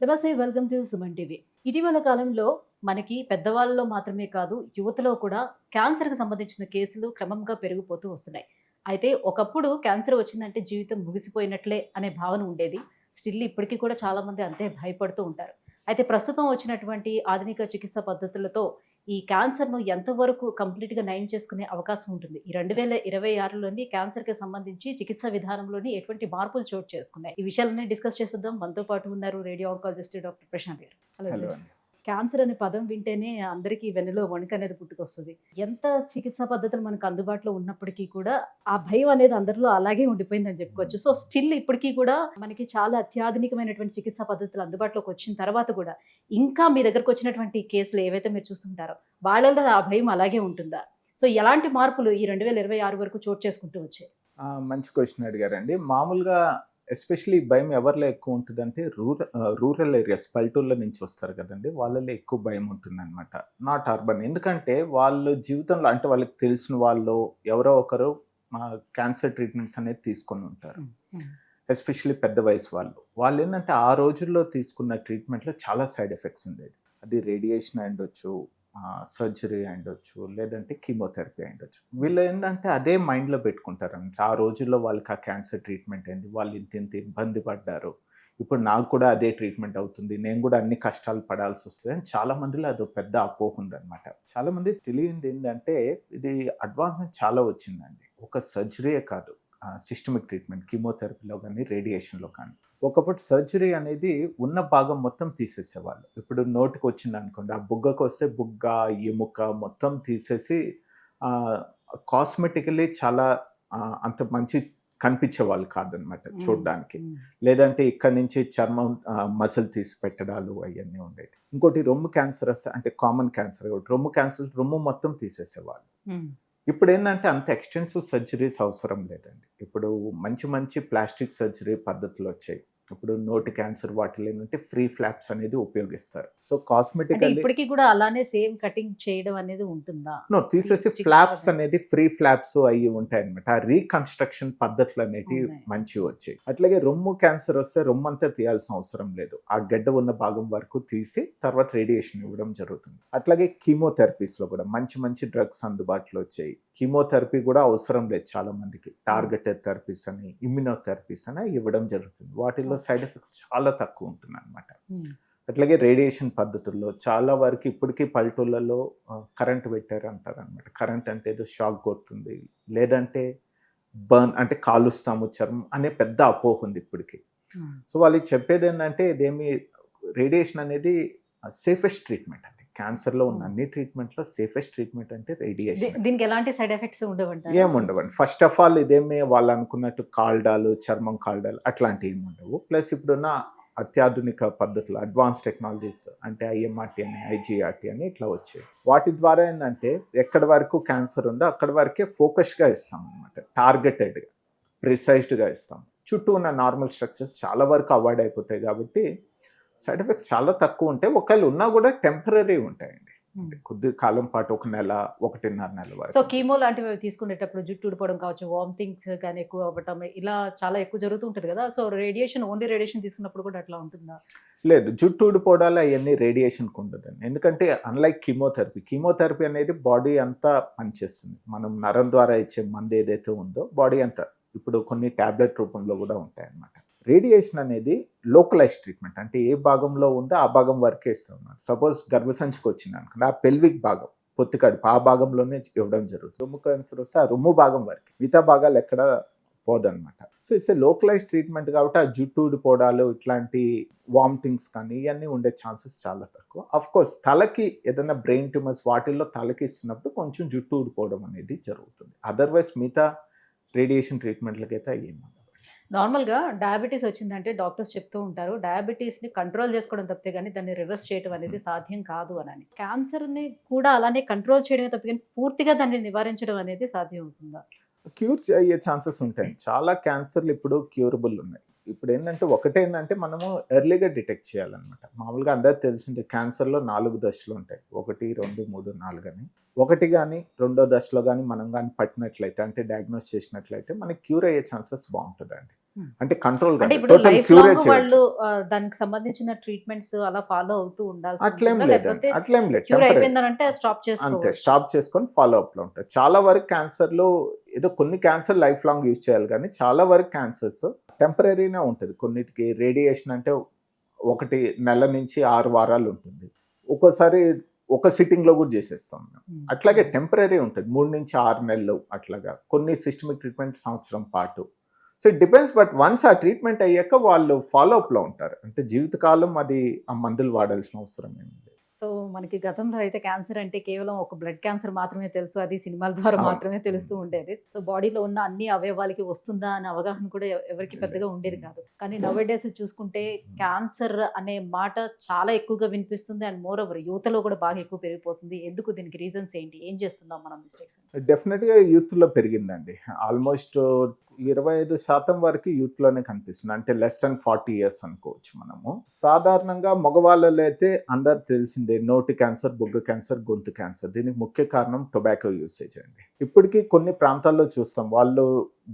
నమస్తే, welcome to Suman TV. ఇటీవల కాలంలో మనకి పెద్దవాళ్ళలో మాత్రమే కాదు, యువతలో కూడా క్యాన్సర్‌కి సంబంధించిన కేసులు క్రమంగా పెరిగిపోతూ వస్తున్నాయి. అయితే ఒకప్పుడు క్యాన్సర్ వచ్చిందంటే జీవితం ముగిసిపోయినట్లే అనే భావన ఉండేది. స్టిల్ ఇప్పటికి కూడా చాలామంది అంతే భయపడుతూ ఉంటారు. అయితే ప్రస్తుతం వచ్చినటువంటి ఆధునిక చికిత్సా పద్ధతులతో ఈ క్యాన్సర్‌ను ఎంతవరకు కంప్లీట్‌గా నయం చేసుకునే అవకాశం ఉంటుంది? ఈ 2026లోని క్యాన్సర్‌కి సంబంధించి చికిత్సా విధానంలోని ఎటువంటి మార్పులు చోటు చేసుకున్నాయి? ఈ విషయాలన్నీ డిస్కస్ చేసేద్దాం. మనతో పాటు ఉన్నారు రేడియో ఆంకాలజిస్ట్ డాక్టర్ ప్రశాంత్ గారు. Hello hello sir. అండి. క్యాన్సర్ అనే పదం వింటేనే అందరికీ వెన్నులో వణుకనేది పుట్టుకొస్తది. ఎంత చికిత్సా పద్ధతులు మనకు అందుబాటులో ఉన్నప్పటికీ కూడా, ఆ భయం అనేది అందరిలో అలాగే ఉండిపోయిందని చెప్పుకోవచ్చు. సో, స్టిల్ ఇప్పటికి కూడా మనకి చాలా అత్యాధునికమైనటువంటి చికిత్సా పద్ధతులు అందుబాటులోకి వచ్చిన తర్వాత కూడా, ఇంకా మీ దగ్గరకొచ్చినటువంటి కేసులు ఏవైతే మీరు చూస్తుంటారో, వాళ్ళలో ఆ భయం అలాగే ఉంటుందా? సో, ఎలాంటి మార్పులు ఈ 2026 వరకు చోటు చేసుకుంటూ వచ్చాయి? మంచి క్వెషన్ అడిగారండి. మామూలుగా ఎస్పెషల్లీ భయం ఎవరిలో ఎక్కువ ఉంటదంటే రూరల్ ఏరియాస్ పల్లెటూర్ల నుంచి వస్తారు కదండీ! వాళ్ళలో ఎక్కువ భయం ఉంటుందనమాట. Not urban. ఎందుకంటే వాళ్ళు జీవితంలో అంటే వాళ్ళకి తెలిసిన వాళ్ళు ఎవరో ఒకరు క్యాన్సర్ ట్రీట్మెంట్స్ అనేది తీసుకొని ఉంటారు. హ్మ్. హ్మ్. ఎస్పెషల్లీ పెద్ద వయసు వాళ్ళు. వాళ్ళేంటంటే ఆ రోజుల్లో తీసుకున్న ట్రీట్మెంట్‌లో చాలా సైడ్ ఎఫెక్ట్స్ ఉండేది. అది రేడియేషన్ అయ్యుండొచ్చు, సర్జరీ అయ్యుండొచ్చు, లేదంటే కీమోథెరపీ అయ్యుండొచ్చు. వీళ్ళేంటంటే అదే మైండ్‌లో పెట్టుకుంటారనమాట. ఆ రోజుల్లో వాళ్ళకి ఆ క్యాన్సర్ ట్రీట్మెంట్ అయింది. వాళ్ళు ఇంతింత ఇబ్బంది పడ్డారు. ఇప్పుడు నాకు కూడా అదే ట్రీట్మెంట్ అవుతుంది. నేను కూడా అన్ని కష్టాలు పడాల్సొస్తది అని చాలా మందిలో అదో పెద్ద అపోహ ఉందనమాట. చాలా మందికి తెలియందేంటంటే ఇది అడ్వాన్స్‌మెంట్ చాలా వచ్చిందండి. ఒక సర్జరీయే కాదు. సిస్టమిక్ ట్రీట్మెంట్ కీమోథెరపీలో గానీ, రేడియేషన్‌లో కానీ. ఒకప్పుడు సర్జరీ అనేది ఉన్న భాగం మొత్తం తీసేసేవాళ్ళు. ఇప్పుడు నోటికొచ్చిందనుకోండి, ఆ బుగ్గకొస్తే బుగ్గ, ఎముక మొత్తం తీసేసి ఆహ్, కాస్మెటికల్లీ చాలా అంత మంచి కనిపించేవాళ్ళు కాదనమాట హ్మ్. చూడ్డానికి. హ్మ్. లేదంటే ఇక్కడి నుంచి చర్మం మసిల్ తీసి పెట్టడాలు అయన్నీ ఉండేవి. ఇంకోటి రొమ్ము క్యాన్సర్ వస్తే అంటే కామన్ క్యాన్సర్ ఒకటి. రొమ్ము క్యాన్సర్ రొమ్ము మొత్తం తీసేసేవాళ్ళు. హ్మ్. ఇప్పుడేందంటే అంత ఎక్స్‌టెన్సివ్ సర్జరీస్ అవసరం లేదండి. ఇప్పుడు మంచి మంచి ప్లాస్టిక్ సర్జరీ పద్ధతులొచ్చాయి. ఇప్పుడు నోటి క్యాన్సర్ వాటిలో ఏంటంటే ఫ్రీ ఫ్లాప్స్ అనేది ఉపయోగిస్తారు. సో, అంటే కాస్మెటికల్లీ ఇప్పటికి కూడా అలానే సేమ్ కటింగ్ చేయడం అనేది ఉంటుందా? తీసేసి చికిత్స ఫ్లాప్స్ పద్ధతి అనేది ఫ్రీ ఫ్లాప్స్ అయ్యి ఉంటాయన్నమాట. ఆ రీకన్‌స్ట్రక్షన్ పద్ధతులనేటివి ఉన్నాయి. మంచివొచ్చాయి. అట్లాగే రొమ్ము క్యాన్సర్ వస్తే రొమ్మంతా తీయాల్సిన అవసరం లేదు. ఆ గడ్డ ఉన్న భాగం వరకు తీసి తర్వాత రేడియేషన్ ఇవ్వడం జరుగుతుంది. అట్లాగే కీమోథెరపీస్‌లో కూడా మంచి మంచి డ్రగ్స్ అందుబాటులో వచ్చాయి. కీమోథెరపీ కూడా అవసరం లేదు చాలా మందికి. హ్మ్. టార్గెటెడ్ థెరపీస్ అని, ఇమ్యునోథెరపీస్ అని ఇవ్వడం జరుగుతుంది. వాటిల్లో ఓకే. సైడ్ ఎఫెక్ట్స్ చాలా తక్కువ ఉంటుందన్నమాట. హ్మ్. అట్లాగే రేడియేషన్ పద్ధతుల్లో చాలా వరకు ఇప్పటికీ పల్లెటూళ్ళలో కరెంట్ పెట్టారంటారనమాట. కరెంట్ అంటే ఏదో షాక్ కొడుతుంది. లేదంటే బర్న్ అంటే కాలుస్తాము చర్మం అనే పెద్ద అపోహ ఉంది ఇప్పటికి. హ్మ్. సో, వాళ్ళు చెప్పేదేంటంటే ఇదేమి రేడియేషన్ అనేది సేఫెస్ట్ ట్రీట్మెంట్ అండి. క్యాన్సర్‌లో ఉన్న హ్మ్. అన్ని ట్రీట్మెంట్‌లో సేఫెస్ట్ ట్రీట్మెంట్ అంటే రేడియేషనే. దీనికి ఎలాంటి సైడ్ ఎఫెక్ట్స్ ఉండవంటారా? ఏముండవండి. ఫస్ట్ ఆఫ్ ఆల్ ఇదేమి వాళ్ళనుకున్నట్టు కాల్డాలు, చర్మం కాల్డాలు అట్లాంటియేముండవు. ప్లస్ ఇప్పుడున్న అత్యాధునిక పద్ధతులు అడ్వాన్స్ టెక్నాలజీస్ అంటే ఐఎంఆర్‌టీ అని, ఐజీఆర్‌టీ అని ఇట్లా వచ్చాయి. వాటి ద్వారా ఏందంటే ఎక్కడి వరకు క్యాన్సర్ ఉందో అక్కడి వరకే ఫోకస్డ్‌గా ఇస్తామనమాట. టార్గెటెడ్‌గా, ప్రిసైజ్డ్‌గా ఇస్తాం. చుట్టూ ఉన్న నార్మల్ స్ట్రక్చర్స్ చాలా వరకు అవాయిడ్ అయిపోతాయి కాబట్టి సైడ్ ఎఫెక్ట్స్ చాలా తక్కువుంటాయి. ఒకవేళ ఉన్నా గూడా టెంపరరీ ఉంటాయండి. హ్మ్. అంటే కొద్ది కాలం పాటు ఒక నెల, 1.5 నెల సో, వరకు ఉంటాయి. కీమో లాంటివి తీసుకునేటప్పుడు జుట్టు ఊడిపోవడం కావచ్చు, వామిటింగ్స్ గాని ఎక్కువ అవ్వటం ఇలా చాలా ఎక్కువ జరుగుతూ ఉంటది గదా! సో, ఓన్లీ రేడియేషన్ తీసుకున్నప్పుడు కూడా అట్లా ఉంటుందా? లేదు. జుట్టు ఊడిపోవడాలు అయన్నీ రేడియేషన్‌కి ఉండదండి. ఎందుకంటే అన్‌లైక్ కీమోథెరపీ. కీమోథెరపీ అనేది బాడీ అంతా పనిచేస్తుంది. మనం నరం ద్వారా ఇచ్చే మందు ఏదైతే ఉందో బాడీ అంతా ఇప్పుడు కొన్ని టాబ్లెట్ రూపంలో గూడా ఉంటాయన్నమాట. రేడియేషన్ అనేది లోకలైజ్డ్ ట్రీట్మెంట్. అంటే ఏ భాగంలో ఉందో ఆ భాగం వరకే ఇస్తామన్నమాట. సపోజ్ గర్భసంచికొచ్చిందనుకోండి, ఆ పెల్విక్ భాగం, పొత్తి కడుపు ఆ భాగంలోనే ఇవ్వడం జరుగుతుంది. రొమ్ము క్యాన్సర్ వస్తే ఆ రొమ్ము భాగం వరకే. మిగతా భాగాలు ఎక్కడ పోదన్నమాట. So, it's a localised treatment కాబట్టి ఆ జుట్టు ఊడిపోవడాలు ఇట్లాంటి వామిటింగ్స్ కానీ ఇయన్నీ ఉండే ఛాన్సెస్ చాలా తక్కువ. ఆఫ్‌కోర్స్ తలకి ఏదైనా బ్రెయిన్ ట్యూమర్స్ వాటిల్లో తలకి ఇస్తున్నప్పుడు కొంచెం జుట్టు ఊడిపోవడం అనేది జరుగుతుంది. అదర్‌వైస్ మిగతా రేడియేషన్ ట్రీట్మెంట్‌లకైతే ఏముండవండి. నార్మల్‌గా డయాబెటిస్ వచ్చిందంటే డాక్టర్స్ చెప్తూ ఉంటారు. డయాబెటిస్‌ని కంట్రోల్ చేసుకోవడం తప్పితే గాని దాన్ని రివర్స్ చేయడం అనేది హ్మ్. సాధ్యం కాదు అనని. క్యాన్సర్‌ని కూడా అలానే కంట్రోల్ చేయడమే తప్పితే గాని పూర్తిగా దాన్ని నివారించడం అనేది సాధ్యం అవుతుందా? క్యూర్ అయ్యే ఛాన్సెస్ ఉంటాయండి. చాలా క్యాన్సర్‌లు ఇప్పుడు క్యూరబుల్ ఉన్నాయి. ఇప్పుడేంటంటే ఒకటేంటంటే మనము ఎర్లీగా డిటెక్ట్ చేయాలన్నమాట. మామూలుగా అందరికి తెలిసిందే క్యాన్సర్‌లో 4 దశలుంటాయి. 1, 2, 3, 4 అని. ఒకటి గాని, రెండో దశలో గాని మనం గాని పట్టినట్లయితే అంటే డయాగ్నోస్ చేసినట్లయితే మనకి క్యూర్ అయ్యే ఛాన్సెస్ బావుంటదండి. అంటే కంట్రోల్ అంటే ఇప్పుడు లైఫ్ లాంగ్ వాళ్ళు దానికి సంబంధించిన ట్రీట్మెంట్స్ అలా ఫాలో అవుతూ ఉండాల్సి అట్లేం ఉంటుందా? లేదండి, లేకపోతే అట్లేం లేదు, క్యూర్ temporary. అయిపోయిందనంటే స్టాప్ అంతే, చేసుకోవచ్చు. స్టాప్ చేసుకొని ఫాలో అప్ లో ఉంటాయి. చాలా వరకు క్యాన్సర్లు ఏదో కొన్ని క్యాన్సర్ లైఫ్ లాంగ్ యూజ్ చేయాలి, కానీ చాలా వరకు క్యాన్సర్స్ టెంపరీనే ఉంటుంది. కొన్నిటికి రేడియేషన్ అంటే 1 నెల నుంచి 6 వారాలు ఉంటుంది, ఒక్కోసారి ఒక సిట్టింగ్ లో కూడా చేసేస్తాం మేము. అట్లాగే టెంపరీ ఉంటుంది 3 నుంచి 6 నెలలు అట్లాగా. కొన్ని సిస్టమిక్ ట్రీట్మెంట్ సంవత్సరం పాటు. So it depends, but once ఆ ట్రీట్మెంట్ అయ్యాక వాళ్ళు ఫాలో అప్ లో ఉంటారు. అంటే జీవితకాలం అది ఆ మందులు వాడాల్సిన అవసరం ఏమి. సో మనకి గతంలో అయితే క్యాన్సర్ అంటే కేవలం ఒక బ్లడ్ క్యాన్సర్ మాత్రమే తెలుసు, అది సినిమాల ద్వారా అవును. మాత్రమే తెలుస్తూ ఉండేది. సో బాడీలో ఉన్న అన్ని అవయవాలకి వస్తుందా అనే అవగాహన కూడా ఎవరికి పెద్దగా ఉండేది కాదు. కానీ నవ్ డేస్ చూసుకుంటే క్యాన్సర్ అనే మాట చాలా ఎక్కువగా వినిపిస్తుంది, అండ్ మోర్ ఓవర్ యువతలో కూడా బాగా ఎక్కువ పెరిగిపోతుంది. ఎందుకు, దీనికి రీజన్స్ ఏంటి, ఏం చేస్తున్నాం మనం మిస్టేక్స్? డెఫినెట్ గా యూత్ లో పెరిగిందండి. ఆల్మోస్ట్ 25% వరకు యూత్ లోనే కనిపిస్తుంది. అంటే లెస్ దెన్ 40 years అనుకోవచ్చు మనము. సాధారణంగా మగవాళ్ళలో అయితే అందరు తెలిసిందే నోటి క్యాన్సర్, బొగ్గు క్యాన్సర్, గొంతు క్యాన్సర్. దీనికి ముఖ్య కారణం టొబాకో యూసేజ్ అండి. ఇప్పటికీ కొన్ని ప్రాంతాల్లో చూస్తాం వాళ్ళు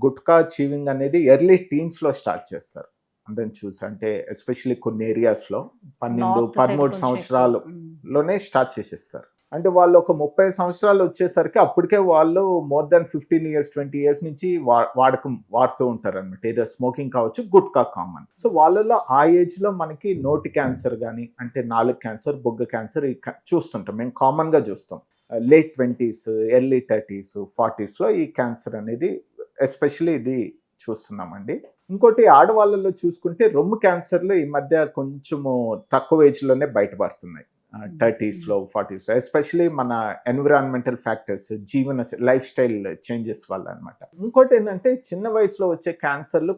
గుట్కా చీవింగ్ అనేది ఎర్లీ టీన్స్ లో స్టార్ట్ చేస్తారు. అందరం చూసి, అంటే ఎస్పెషల్లీ కొన్ని ఏరియాస్ లో 12-13 సంవత్సరాలలోనే స్టార్ట్ చేసేస్తారు. అంటే వాళ్ళు ఒక 30 సంవత్సరాలు వచ్చేసరికి అప్పటికే వాళ్ళు మోర్ దాన్ 15 years 20 years నుంచి వాడుతూ ఉంటారు అనమాట. ఏదో స్మోకింగ్ కావచ్చు, గుట్కా కామన్. సో వాళ్ళలో ఆ ఏజ్ లో మనకి నోటి క్యాన్సర్ కానీ, అంటే నాలుగు క్యాన్సర్, బొగ్గ క్యాన్సర్ చూస్తుంటాం. మేము కామన్ గా చూస్తాం. Late 20s, early 30s, 40s లో ఈ క్యాన్సర్ అనేది ఎస్పెషల్లీ ఇది చూస్తున్నామండి. ఇంకోటి ఆడవాళ్ళలో చూసుకుంటే రొమ్ము క్యాన్సర్లు ఈ మధ్య కొంచెము తక్కువ ఏజ్ లోనే బయటపడుతున్నాయి. 30s లో 40s లో, ఎస్పెషలీ మన ఎన్విరాన్మెంటల్ ఫ్యాక్టర్స్, జీవన లైఫ్ స్టైల్ చేంజెస్ వల్ల అనమాట. ఇంకోటి ఏంటంటే చిన్న వయసులో వచ్చే క్యాన్సర్లు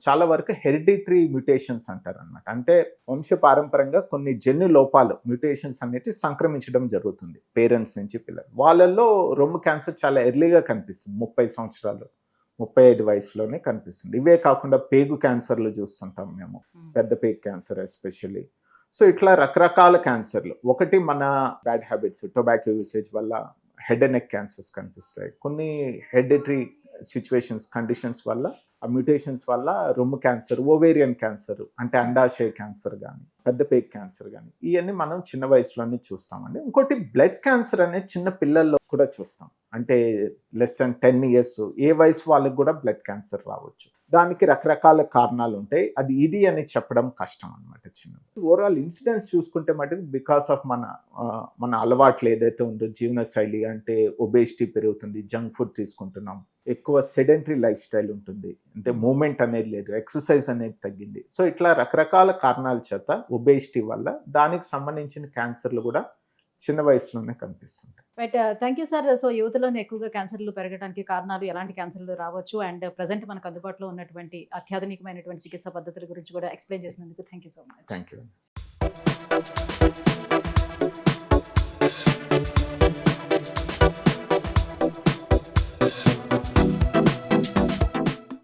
చాలా వరకు హెరిడిటరీ మ్యూటేషన్స్ అంటారు అనమాట. అంటే వంశపారంపరంగా కొన్ని జన్యు లోపాలు, మ్యూటేషన్స్ అనేవి సంక్రమించడం జరుగుతుంది పేరెంట్స్ నుంచి పిల్లలు. వాళ్ళల్లో రొమ్ము క్యాన్సర్ చాలా ఎర్లీగా కనిపిస్తుంది, 30 సంవత్సరాలు 35 వయసులోనే కనిపిస్తుంది. ఇవే కాకుండా పేగు క్యాన్సర్లు చూస్తుంటాం మేము, పెద్ద పేగు క్యాన్సర్ ఎస్పెషల్లీ. సో ఇట్లా రకరకాల క్యాన్సర్లు. ఒకటి మన బ్యాడ్ హ్యాబిట్స్, టొబాకో యూసేజ్ వల్ల హెడ్ అండ్ నెక్ క్యాన్సర్స్ కనిపిస్తాయి. కొన్ని హెరిడిటరీ సిచ్యువేషన్స్, కండిషన్స్ వల్ల, ఆ మ్యూటేషన్స్ వల్ల రొమ్ము క్యాన్సర్, ఓవేరియన్ క్యాన్సర్ అంటే అండాశయ క్యాన్సర్ కానీ, పెద్ద పేగు క్యాన్సర్ కానీ, ఇవన్నీ మనం చిన్న వయసులోనే చూస్తామండి. ఇంకోటి బ్లడ్ క్యాన్సర్ అనేది చిన్న పిల్లల్లో కూడా చూస్తాం. అంటే లెస్ దెన్ 10 years, ఏ వయసు వాళ్ళకి కూడా బ్లడ్ క్యాన్సర్ రావచ్చు. దానికి రకరకాల కారణాలు ఉంటాయి. అది ఇది అని చెప్పడం కష్టం అనమాట. చిన్న ఓవరాల్ ఇన్సిడెన్స్ చూసుకుంటే మటుకు బికాస్ ఆఫ్ మన అలవాట్లు ఏదైతే ఉందో, జీవన శైలి, అంటే ఒబేసిటీ పెరుగుతుంది, జంక్ ఫుడ్ తీసుకుంటున్నాం, ఎక్కువ సెడెంటరీ లైఫ్ స్టైల్ ఉంటుంది, అంటే మూమెంట్ అనేది లేదు, ఎక్సర్సైజ్ అనేది తగ్గింది. సో ఇట్లా రకరకాల కారణాల చేత ఒబేసిటీ వల్ల దానికి సంబంధించిన క్యాన్సర్లు కూడా చిన్న వయసులోనే కనిపిస్తుంటాయి. But thank you sir. So యూత్లోనే ఎక్కువగా క్యాన్సర్లు పెరగడానికి కారణాలు, ఎలాంటి క్యాన్సర్లు రావచ్చు, అండ్ ప్రజెంట్ మనకు అందుబాటులో ఉన్నటువంటి అత్యాధునికమైనటువంటి చికిత్సా పద్ధతుల గురించి కూడా ఎక్స్ప్లెయిన్ చేసినందుకు thank you so much. Thank you.